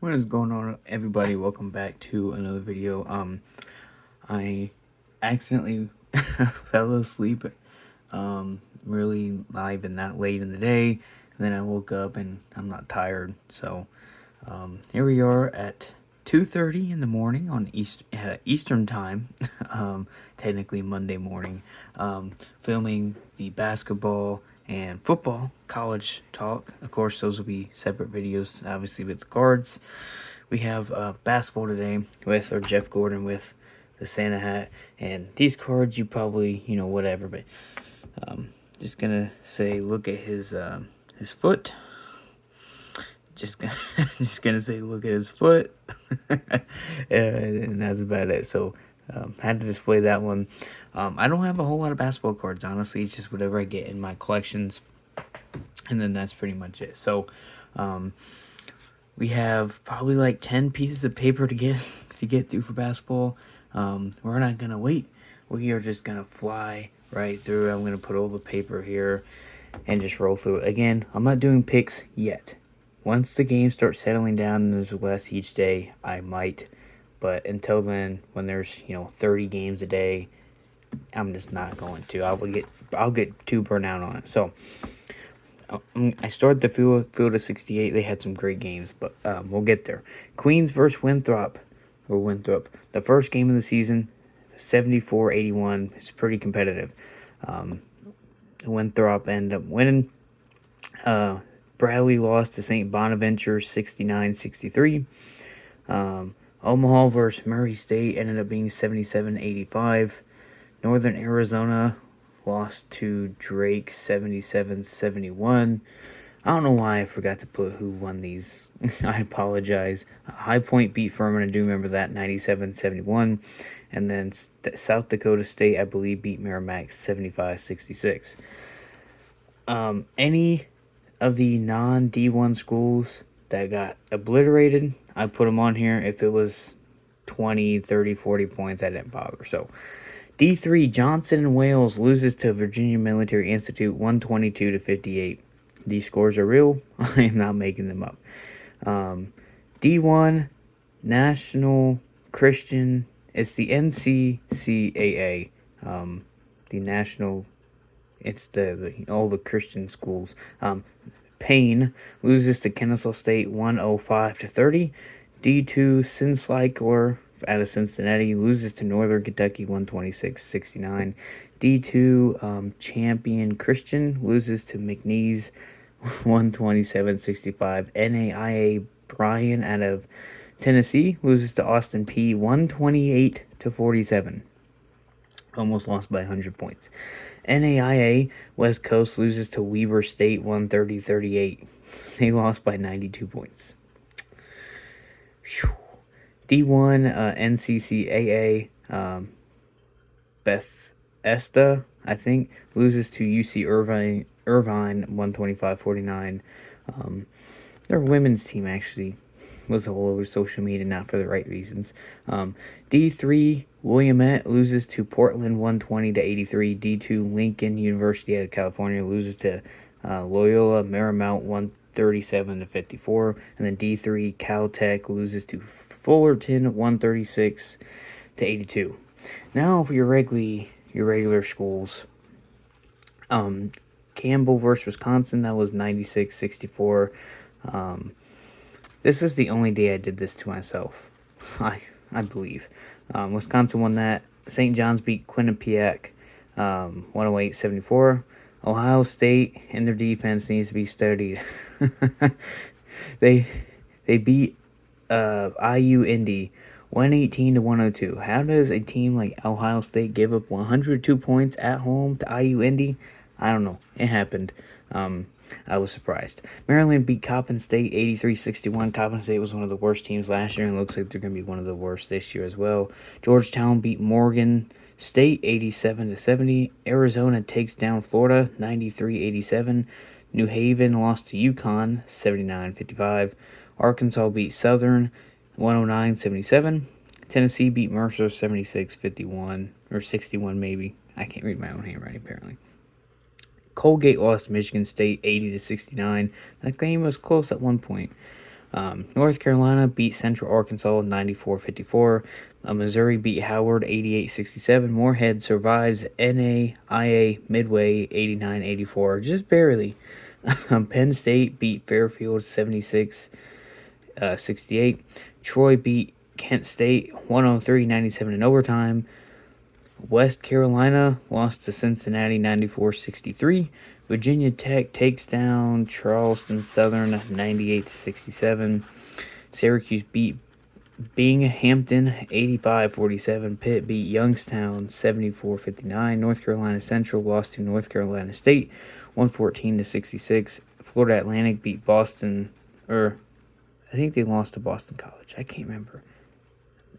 What is going on, everybody? Welcome back to another video. I accidentally fell asleep really not even that late in the day, and then I woke up and I'm not tired. So here we are at 2:30 in the morning on Eastern time, technically Monday morning, filming the basketball and football college talk. Of course, those will be separate videos, obviously, with the cards. We have basketball today with our Jeff Gordon with the Santa hat, and these cards you probably whatever, but just gonna say look at his foot. Just gonna, just gonna say look at his foot, and that's about it. So had to display that one. I don't have a whole lot of basketball cards, honestly. It's just whatever I get in my collections, and then that's pretty much it. So we have probably like 10 pieces of paper to get through for basketball. We're not gonna wait. We are just gonna fly right through. I'm gonna put all the paper here and just roll through it. Again, I'm not doing picks yet. Once the game starts settling down and there's less each day, I might. But until then, when there's 30 games a day, I'm just not going to. I'll get too burnt out on it. So I started the field of 68. They had some great games, but we'll get there. Queens versus Winthrop. The first game of the season, 74-81. It's pretty competitive. Winthrop ended up winning. Bradley lost to St. Bonaventure 69-63. Omaha versus Murray State ended up being 77-85. Northern Arizona lost to Drake 77-71. I don't know why I forgot to put who won these. I apologize. High Point beat Furman. I do remember that 97-71. And then South Dakota State, I believe, beat Merrimack 75-66. Any of the non-D1 schools that got obliterated, I put them on here. If it was 20, 30, 40 points, I didn't bother. So D3, Johnson and Wales loses to Virginia Military Institute 122-58. These scores are real. I am not making them up. D1, National Christian. It's the NCCAA. The National. It's the all the Christian schools. Payne loses to Kennesaw State 105-30. D2, Sinsliker out of Cincinnati loses to Northern Kentucky 126-69. D2, Champion Christian loses to McNeese 127-65. NAIA Bryan out of Tennessee loses to Austin P 128-47. Almost lost by 100 points. NAIA West Coast loses to Weber State 130-38. They lost by 92 points. Whew. D1 NCCAA Bethesda, I think, loses to UC Irvine 125-49. Their women's team actually was all over social media, not for the right reasons. D3 Willamette loses to Portland 120-83. D2 Lincoln University out of California loses to Loyola Marymount 137-54. And then D3 Caltech loses to Fullerton 136-82. Now for your regular schools. Campbell versus Wisconsin, that was 96-64. This is the only day I did this to myself, I believe. Wisconsin won that. St. John's beat Quinnipiac 108-74. Ohio State and their defense needs to be studied. They beat IU Indy 118-102. How does a team like Ohio State give up 102 points at home to IU Indy? I don't know. It happened. I was surprised. Maryland beat Coppin State 83-61. Coppin State was one of the worst teams last year, and it looks like they're going to be one of the worst this year as well. Georgetown beat Morgan State 87-70. Arizona takes down Florida 93-87. New Haven lost to UConn 79-55. Arkansas beat Southern 109-77. Tennessee beat Mercer 76-51, or 61 maybe. I can't read my own handwriting apparently. Colgate lost to Michigan State 80-69. That game was close at one point. North Carolina beat Central Arkansas 94-54. Missouri beat Howard 88-67. Moorhead survives NAIA Midway 89-84, just barely. Penn State beat Fairfield 76-68. Troy beat Kent State 103-97 in overtime. West Carolina lost to Cincinnati 94-63. Virginia Tech takes down Charleston Southern 98-67. Syracuse beat Binghamton 85-47. Pitt beat Youngstown 74-59. North Carolina Central lost to North Carolina State 114-66. Florida Atlantic beat Boston, or I think they lost to Boston College. I can't remember.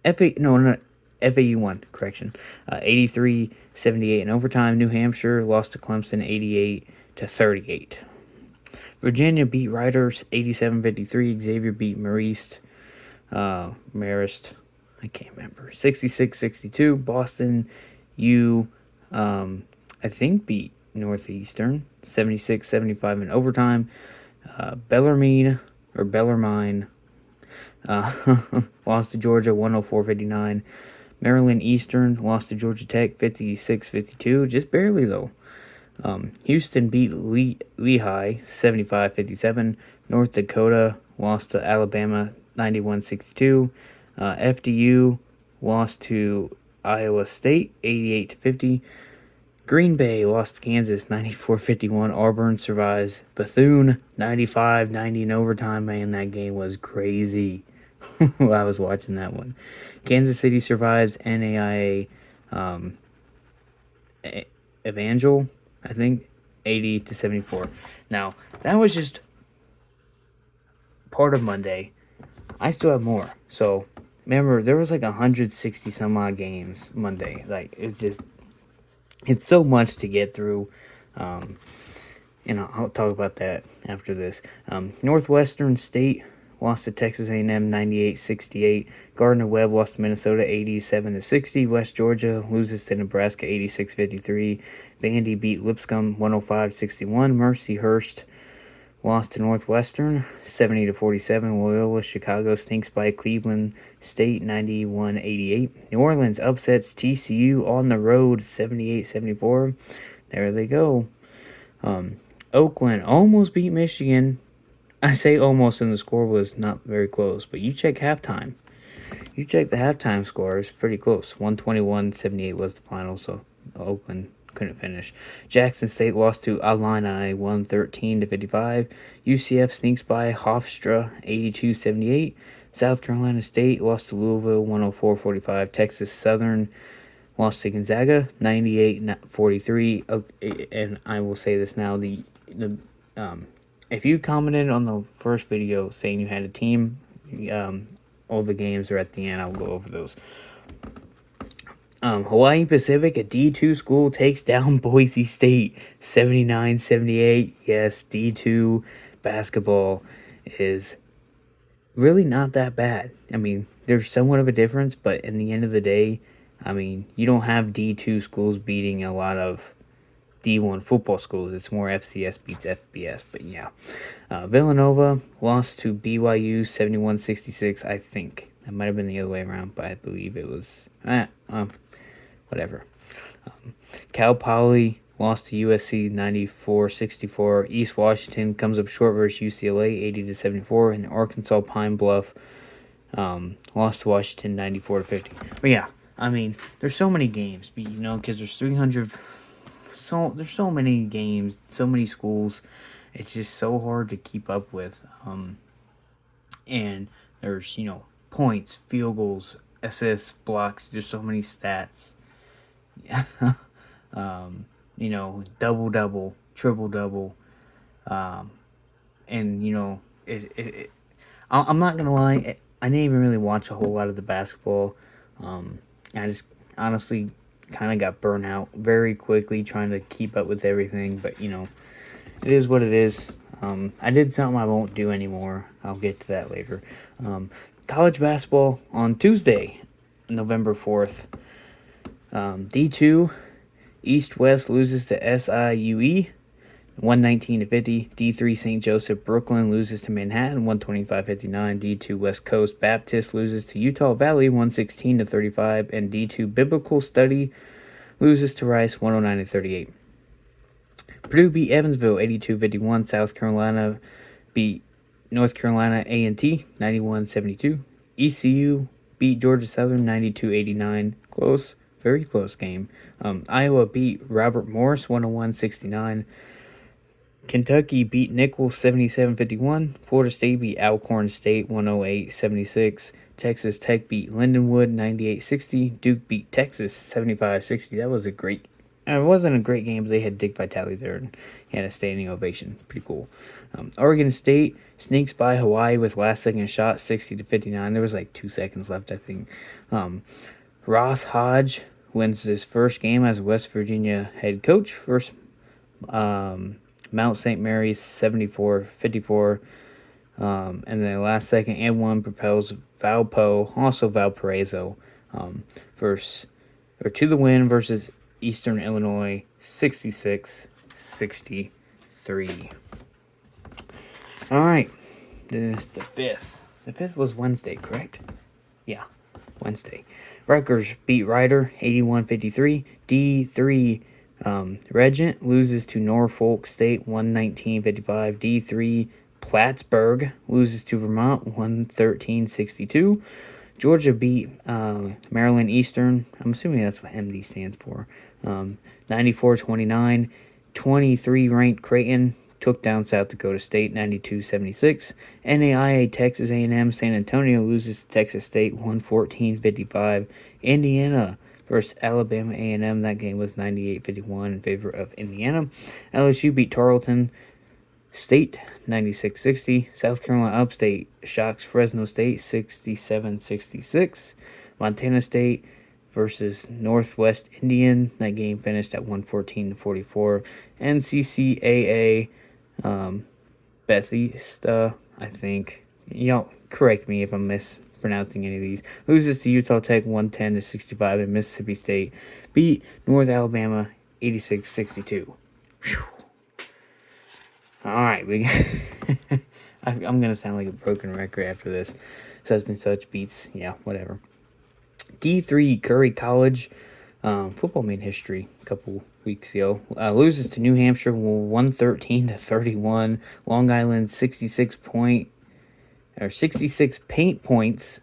FAU won, correction. 83-78 in overtime. New Hampshire lost to Clemson 88-38. Virginia beat Riders 87-53. Xavier beat Marist. I can't remember. 66-62. Boston I think beat Northeastern 76-75 in overtime. Bellarmine lost to Georgia 104-59. Maryland Eastern lost to Georgia Tech 56-52, just barely though. Houston beat Lehigh 75-57. North Dakota lost to Alabama 91-62. FDU lost to Iowa State 88-50. Green Bay lost to Kansas 94-51. Auburn survives Bethune 95-90 in overtime. Man, that game was crazy. While I was watching that one. Kansas City survives NAIA Evangel, I think, 80-74. Now, that was just part of Monday. I still have more. So, remember, there was like 160 some odd games Monday. Like, it's so much to get through. And I'll talk about that after this. Northwestern State lost to Texas A&M 98-68. Gardner-Webb lost to Minnesota 87-60. West Georgia loses to Nebraska 86-53. Vandy beat Lipscomb 105-61. Mercyhurst lost to Northwestern 70-47. Loyola Chicago stinks by Cleveland State 91-88. New Orleans upsets TCU on the road 78-74. There they go. Oakland almost beat Michigan. I say almost, and the score was not very close. But you check halftime. You check the halftime score. It's pretty close. 121-78 was the final, so Oakland couldn't finish. Jackson State lost to Illini 113-55. UCF sneaks by Hofstra 82-78. South Carolina State lost to Louisville 104-45. Texas Southern lost to Gonzaga 98-43. And I will say this now: if you commented on the first video saying you had a team, all the games are at the end. I'll go over those. Hawaii Pacific, a D2 school, takes down Boise State 79-78. Yes, D2 basketball is really not that bad. I mean, there's somewhat of a difference, but in the end of the day, I mean, you don't have D2 schools beating a lot of D1 football schools. It's more FCS beats FBS, but yeah. Villanova lost to BYU 71-66, I think. That might have been the other way around, but I believe it was whatever. Cal Poly lost to USC 94-64. East Washington comes up short versus UCLA 80-74, and Arkansas Pine Bluff lost to Washington 94-50. But yeah, I mean, there's so many games, because there's 300. So there's so many games, so many schools. It's just so hard to keep up with. And there's points, field goals, assists, blocks. There's so many stats. Yeah. Double, triple-double. And, I'm not going to lie, I didn't even really watch a whole lot of the basketball. I just honestly kind of got burnt out very quickly trying to keep up with everything. But, it is what it is. I did something I won't do anymore. I'll get to that later. College basketball on Tuesday, November 4th. D2, East-West loses to SIUE. 119-50. D3 St. Joseph Brooklyn loses to Manhattan 125-59. D2 West Coast Baptist loses to Utah Valley 116-35, and D2 Biblical Study loses to Rice 109-38. Purdue beat Evansville 82-51. South Carolina beat North Carolina A&T 91-72. ECU beat Georgia Southern 92-89. Close, very close game. Iowa beat Robert Morris 101-69. Kentucky beat Nicholls 77-51. Florida State beat Alcorn State 108-76. Texas Tech beat Lindenwood 98-60. Duke beat Texas 75-60. That was a great. It wasn't a great game, but they had Dick Vitale there and he had a standing ovation. Pretty cool. Oregon State sneaks by Hawaii with last second shot 60-59. There was like 2 seconds left, I think. Ross Hodge wins his first game as West Virginia head coach. First Mount St. Mary's 74-54. And then last second and one propels Valpo, also Valparaiso, to the win versus Eastern Illinois 66-63. All right, the fifth. The fifth was Wednesday, correct? Yeah, Wednesday. Rutgers beat Rider 81-53. D3 Regent loses to Norfolk State 119-55. D3 Plattsburgh loses to Vermont 113-62. Georgia beat Maryland Eastern. I'm assuming that's what MD stands for. 94-29. 23 ranked Creighton took down South Dakota State 92-76. NAIA Texas A&M San Antonio loses to Texas State 114-55. Indiana versus Alabama A&M. That game was 98-51 in favor of Indiana. LSU beat Tarleton State 96-60. South Carolina Upstate shocks Fresno State 67-66. Montana State versus Northwest Indian. That game finished at 114-44. NCCAA Bethesda, I think. Y'all correct me if I'm mispronouncing any of these. Loses to Utah Tech 110-65, and Mississippi State beat North Alabama 86-62. All right, I'm gonna sound like a broken record after this. Such and such beats, yeah, whatever. D3 Curry College football made history a couple weeks ago. Loses to New Hampshire 113-31. Long Island 66 paint points.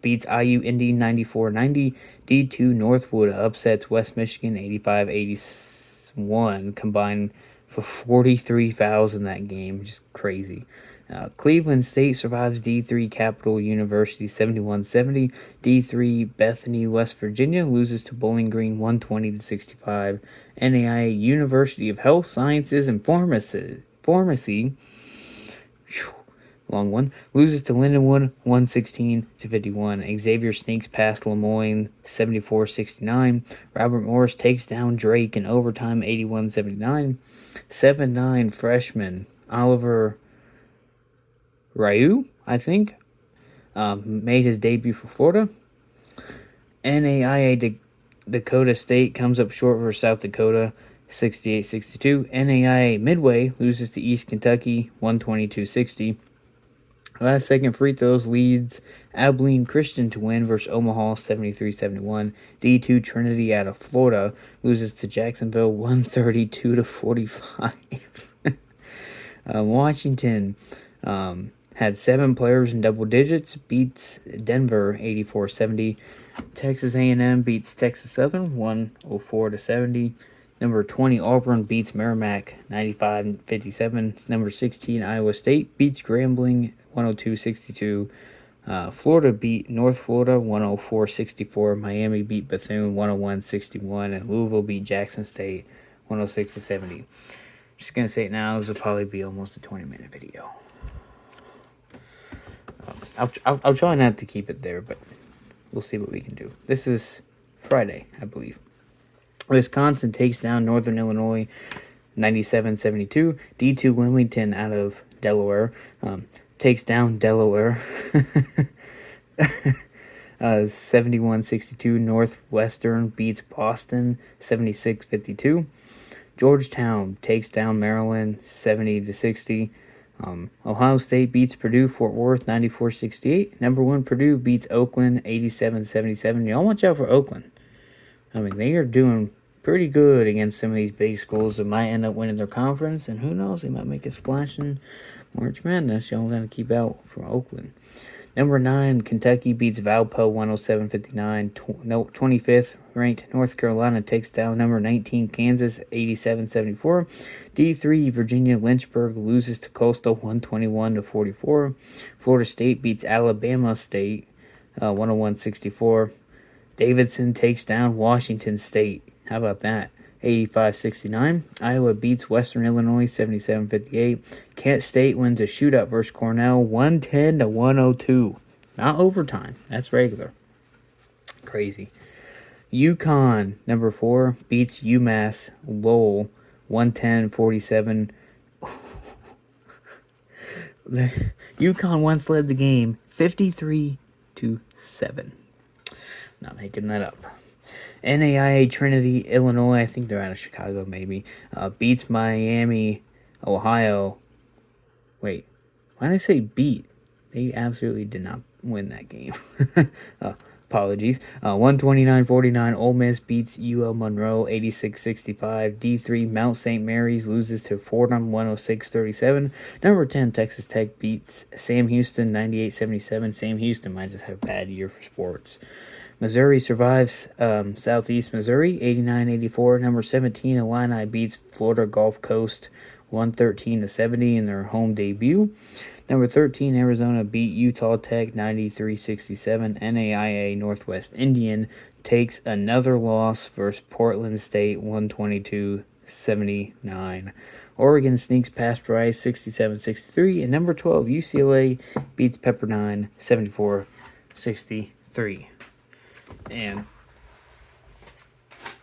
Beats IU Indy 94-90. D2 Northwood upsets West Michigan 85-81. Combined for 43 fouls in that game. Just crazy. Cleveland State survives D3 Capital University 71-70. D3 Bethany, West Virginia loses to Bowling Green 120-65. NAIA University of Health Sciences and Pharmacy long one, loses to Lindenwood 116-51. Xavier sneaks past Lemoyne 74-69. Robert Morris takes down Drake in overtime 81-79. 7-9 freshman Oliver Ryu, I think, made his debut for Florida. NAIA Dakota State comes up short for South Dakota 68-62. NAIA Midway loses to East Kentucky 122-60. Last second free throws leads Abilene Christian to win versus Omaha 73-71. D2 Trinity out of Florida loses to Jacksonville 132-45. Washington had 7 players in double digits, beats Denver 84-70. Texas A&M beats Texas Southern 104-70. Number 20 Auburn beats Merrimack 95-57. Number 16 Iowa State beats Grambling 102-62. Florida beat North Florida 104-64. Miami beat Bethune 101-61. And Louisville beat Jackson State 106-70. Just going to say it now, this will probably be almost a 20-minute video. I'll try not to keep it there, but we'll see what we can do. This is Friday, I believe. Wisconsin takes down Northern Illinois 97-72. D2 Wilmington out of Delaware takes down Delaware 71-62. Northwestern beats Boston 76-52. Georgetown takes down Maryland 70-60. Ohio State beats Purdue Fort Worth 94-68. Number 1 Purdue beats Oakland 87-77. Y'all watch out for Oakland. I mean, they are doing pretty good against some of these big schools that might end up winning their conference, and who knows, they might make a splash in March Madness. Y'all got to keep out for Oakland. Number 9, Kentucky beats Valpo 107-59. 25th ranked North Carolina takes down number 19 Kansas 87-74. D3 Virginia Lynchburg loses to Coastal 121-44. Florida State beats Alabama State 101-64. Davidson takes down Washington State. How about that? 85-69. Iowa beats Western Illinois 77-58. Kent State wins a shootout versus Cornell 110-102. Not overtime. That's regular. Crazy. UConn, number 4, beats UMass Lowell 110-47. UConn once led the game 53-7. Not making that up. NAIA Trinity, Illinois, I think they're out of Chicago maybe, beats Miami, Ohio. Wait, why did I say beat? They absolutely did not win that game. Apologies. 129-49, Ole Miss beats UL Monroe 86-65. D3 Mount St. Mary's loses to Fordham 106-37. Number 10 Texas Tech beats Sam Houston 98-77. Sam Houston might just have a bad year for sports. Missouri survives Southeast Missouri 89-84. Number 17 Illini beats Florida Gulf Coast 113-70 in their home debut. Number 13 Arizona beat Utah Tech 93-67. NAIA Northwest Indian takes another loss versus Portland State 122-79. Oregon sneaks past Rice 67-63. And number 12 UCLA beats Pepperdine 74-63. And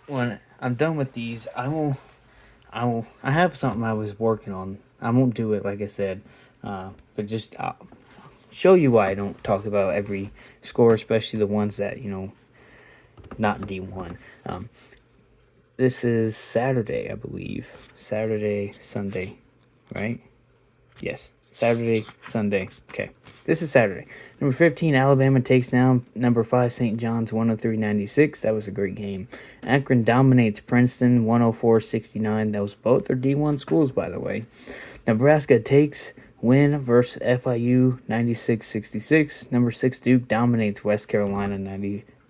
when I'm done with these, I have something I was working on. I won't do it like I said, but just show you why I don't talk about every score, especially the ones that, not D1. This is Saturday, I believe. Sunday, right? Yes. Saturday, Sunday. Okay. This is Saturday. Number 15, Alabama takes down number 5, St. John's 103-96. That was a great game. Akron dominates Princeton 104-69. Those both are D1 schools, by the way. Nebraska takes win versus FIU 96-66. Number 6, Duke dominates West Carolina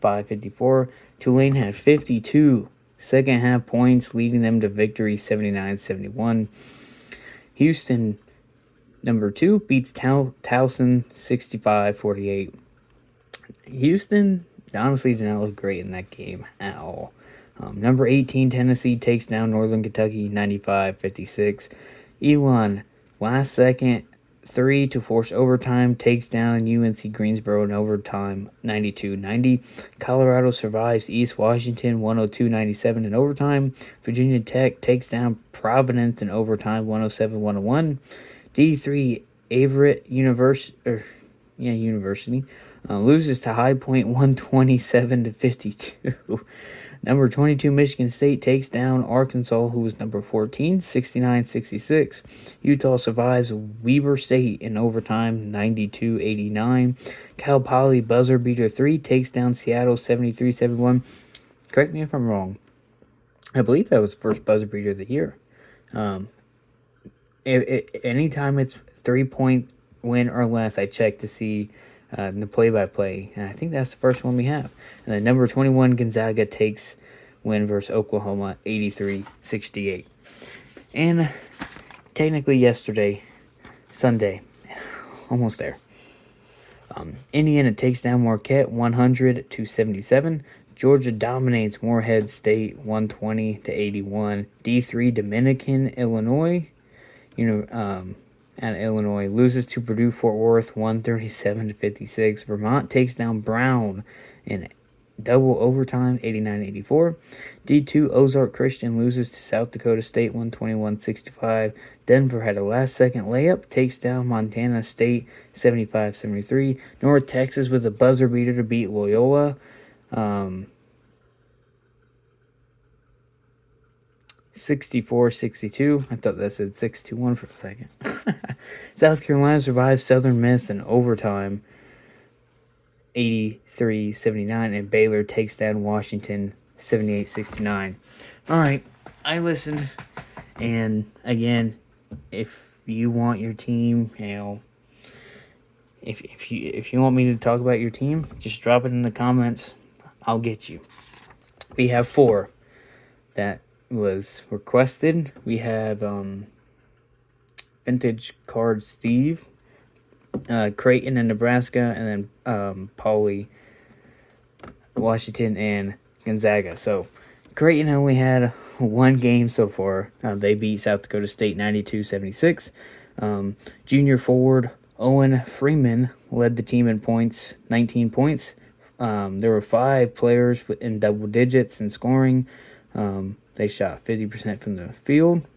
95-54. Tulane had 52 second half points, leading them to victory 79-71. Houston, number 2, beats Towson 65-48. Houston honestly did not look great in that game at all. Number 18, Tennessee takes down Northern Kentucky 95-56. Elon, last second 3 to force overtime, takes down UNC Greensboro in overtime 92-90. Colorado survives East Washington 102-97 in overtime. Virginia Tech takes down Providence in overtime 107-101. D3 Everett University loses to High Point 127-52. Number 22 Michigan State takes down Arkansas, who was number 14, 69-66. Utah survives Weber State in overtime 92-89. Cal Poly buzzer beater 3 takes down Seattle 73-71. Correct me if I'm wrong. I believe that was the first buzzer beater of the year. Anytime it's 3-point win or less, I check to see the play-by-play, and I think that's the first one we have. And then number 21 Gonzaga takes win versus Oklahoma 83-68. And technically yesterday, Sunday, almost there. Indiana takes down Marquette 100-77. Georgia dominates Morehead State 120-81. D3 Dominican Illinois, at Illinois loses to Purdue Fort Worth 137-56. Vermont takes down Brown in double overtime 89-84. D2 Ozark Christian loses to South Dakota State 121-65. Denver had a last-second layup, takes down Montana State 75-73. North Texas with a buzzer beater to beat Loyola 64-62. I thought that said 6-1 for a second. South Carolina survives Southern Miss in overtime, 83-79, and Baylor takes down Washington 78-69. All right, I listened, and again, if you want your team, if you want me to talk about your team, just drop it in the comments. I'll get you. We have 4 that was requested. We have Vintage Card Steve, Creighton in Nebraska, and then Pauley, Washington, and Gonzaga. So Creighton only had 1 game so far. They beat South Dakota State 92-76. Junior forward Owen Freeman led the team in points, 19 points. There were 5 players in double digits in scoring. They shot 50% from the field,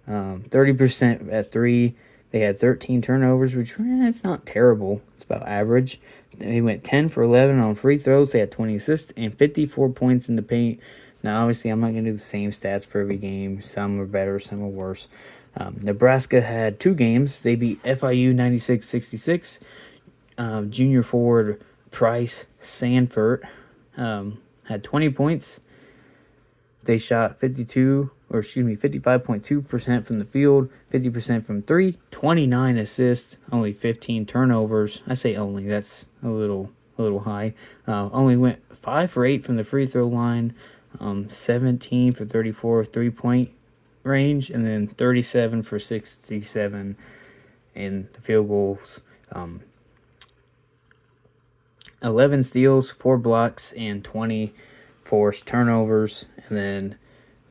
30% at 3. They had 13 turnovers, which it's not terrible. It's about average. They went 10 for 11 on free throws. They had 20 assists and 54 points in the paint. Now, obviously, I'm not going to do the same stats for every game. Some are better, some are worse. Nebraska had 2 games. They beat FIU 96-66. Junior forward Price Sanford had 20 points. They shot 55.2% from the field, 50% from 3, 29 assists, only 15 turnovers. I say only, that's a little high. Only went 5 for 8 from the free throw line, 17 for 34 3-point range, and then 37 for 67 in the field goals. 11 steals, 4 blocks, and 20 forced turnovers. And then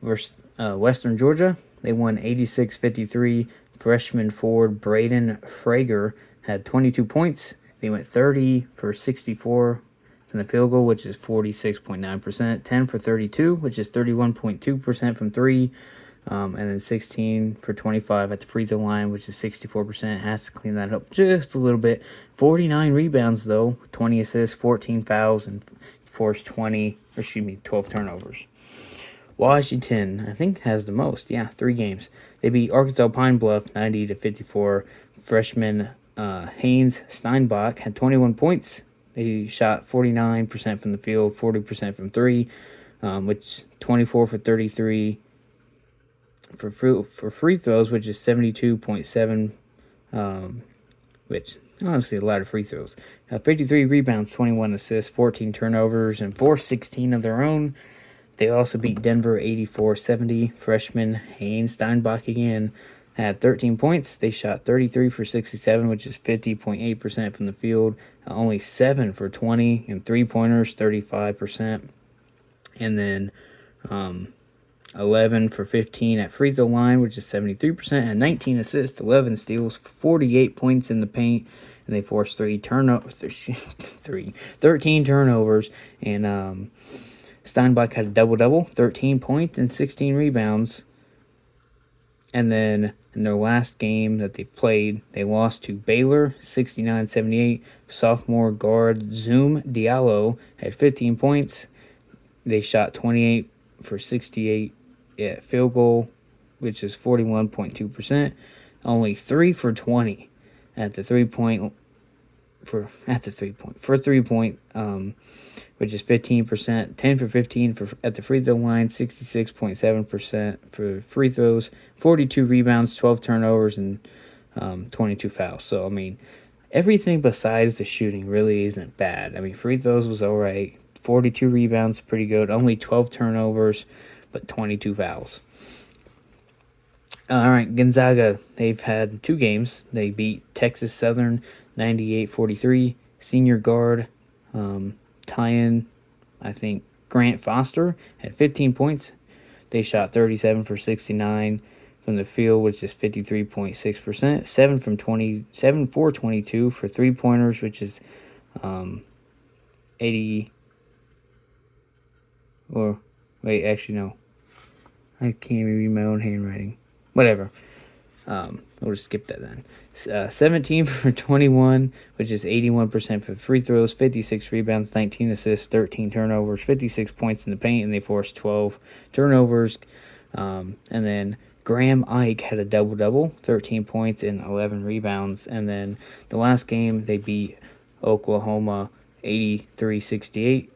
versus Western Georgia, they won 86-53. Freshman forward Braden Frager had 22 points. They went 30 for 64 from the field goal, which is 46.9%. 10 for 32, which is 31.2% from 3. And then 16 for 25 at the free throw line, which is 64%. Has to clean that up just a little bit. 49 rebounds, though. 20 assists, 14 fouls, and forced 12 turnovers. Washington, I think, has the most. Yeah, 3 games. They beat Arkansas Pine Bluff 90-54. Freshman Haynes Steinbach had 21 points. They shot 49% from the field, 40% from 3, which 24 for 33 for free throws, which is 72.7, which honestly a lot of free throws. 53 rebounds, 21 assists, 14 turnovers, and 416 of their own. They also beat Denver 84-70. Freshman Haynes Steinbach again had 13 points. They shot 33 for 67, which is 50.8% from the field. Only 7 for 20 and 3-pointers, 35%. And then 11 for 15 at free throw line, which is 73%, and 19 assists, 11 steals, 48 points in the paint, and they forced 13 turnovers, and Steinbach had a double-double, 13 points and 16 rebounds. And then in their last game that they played, they lost to Baylor 69-78. Sophomore guard Zoom Diallo had 15 points. They shot 28 for 68 at field goal, which is 41.2%. Only 3 for 20 at the 3-point which is 15%. 10 for 15 at the free throw line, 66.7% for free throws, 42 rebounds, 12 turnovers, and 22 fouls. So I mean, everything besides the shooting really isn't bad. I mean, free throws was all right. 42 rebounds, pretty good. Only 12 turnovers, but 22 fouls. All right, Gonzaga, they've had 2 games. They beat Texas Southern 98-43. Senior guard Tyan, I think, Grant Foster had 15 points. They shot 37 for 69 from the field, which is 53.6%. 7 for 22 for 3-pointers, which is 80. Or, wait, actually, no. I can't even read my own handwriting. Whatever. We'll just skip that then. 17 for 21, which is 81% for free throws, 56 rebounds, 19 assists, 13 turnovers, 56 points in the paint, and they forced 12 turnovers. And then Graham Ike had a double-double, 13 points and 11 rebounds. And then the last game, they beat Oklahoma 83-68.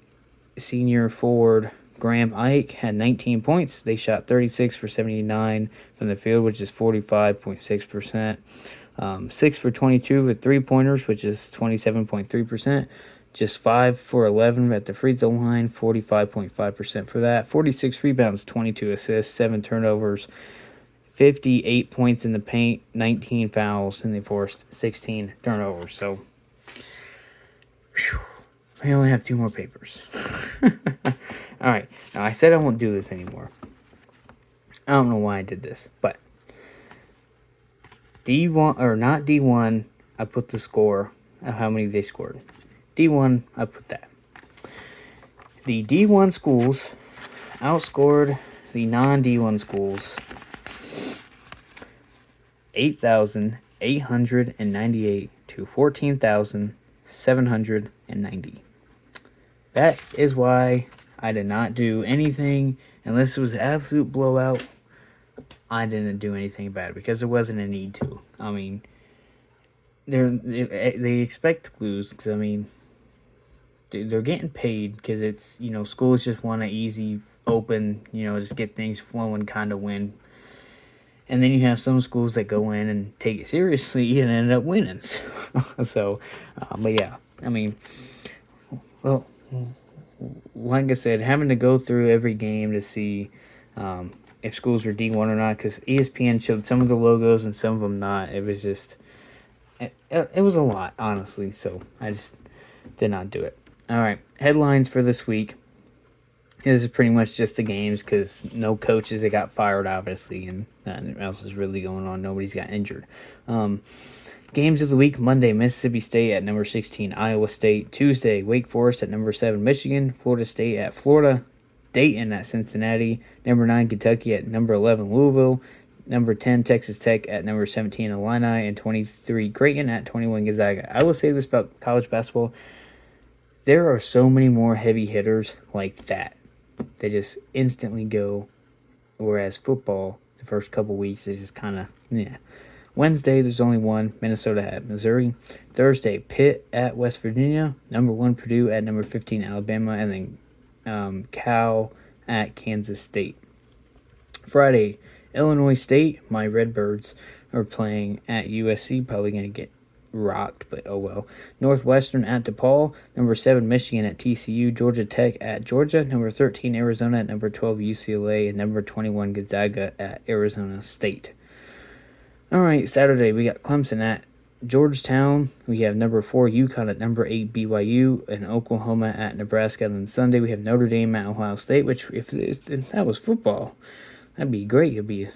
Senior forward Graham Ike had 19 points. They shot 36 for 79 from the field, which is 45.6%. 6 for 22 with three-pointers, which is 27.3%. Just 5 for 11 at the free throw line, 45.5% for that. 46 rebounds, 22 assists, 7 turnovers, 58 points in the paint, 19 fouls, and they forced 16 turnovers. So, whew, I only have 2 more papers. All right, now I said I won't do this anymore. I don't know why I did this, but D1 or not D1, I put the score of how many they scored. D1, I put that. The D1 schools outscored the non-D1 schools 8,898 to 14,790. That is why I did not do anything unless it was an absolute blowout. I didn't do anything bad because there wasn't a need to. I mean, they expect to lose because, I mean, they're getting paid because it's, schools just want an easy, open, just get things flowing kind of win. And then you have some schools that go in and take it seriously and end up winning. So, but yeah, I mean, well, like I said, having to go through every game to see if schools were D1 or not, because ESPN showed some of the logos and some of them not. It was just, it was a lot, honestly, so I just did not do it. All right, headlines for this week. This is pretty much just the games because no coaches that got fired, obviously, and nothing else is really going on. Nobody's got injured. Games of the week: Monday, Mississippi State at number 16, Iowa State. Tuesday, Wake Forest at number 7, Michigan. Florida State at Florida. Dayton at Cincinnati. Number 9, Kentucky at number 11, Louisville. Number 10, Texas Tech at number 17, Illini. And 23, Creighton at 21, Gonzaga. I will say this about college basketball. There are so many more heavy hitters like that. They just instantly go. Whereas football, the first couple weeks is just kind of, yeah. Wednesday, there's only one. Minnesota at Missouri. Thursday, Pitt at West Virginia. Number 1, Purdue at number 15, Alabama. And then Cal at Kansas State. Friday, Illinois State, my Redbirds, are playing at USC. Probably going to get rocked, but oh well. Northwestern at DePaul. Number 7, Michigan at TCU. Georgia Tech at Georgia. Number 13, Arizona at number 12, UCLA. And number 21, Gonzaga at Arizona State. All right, Saturday, we got Clemson at Georgetown. We have number 4, UConn at number 8, BYU. And Oklahoma at Nebraska. And then Sunday, we have Notre Dame at Ohio State, which if that was football, that'd be great. It'd be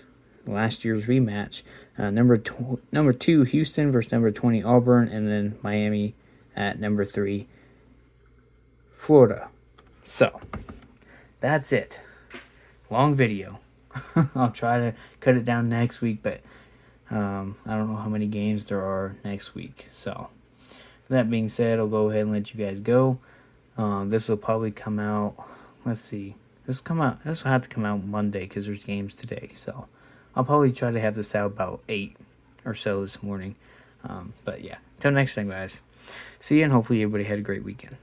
last year's rematch. Number 2, Houston versus number 20, Auburn, and then Miami at number 3, Florida. So, that's it. Long video. I'll try to cut it down next week, but I don't know how many games there are next week. So, that being said, I'll go ahead and let you guys go. This will probably come out, let's see. This will have to come out Monday because there's games today. So, I'll probably try to have this out about 8 or so this morning. But yeah, till next time, guys. See you, and hopefully everybody had a great weekend.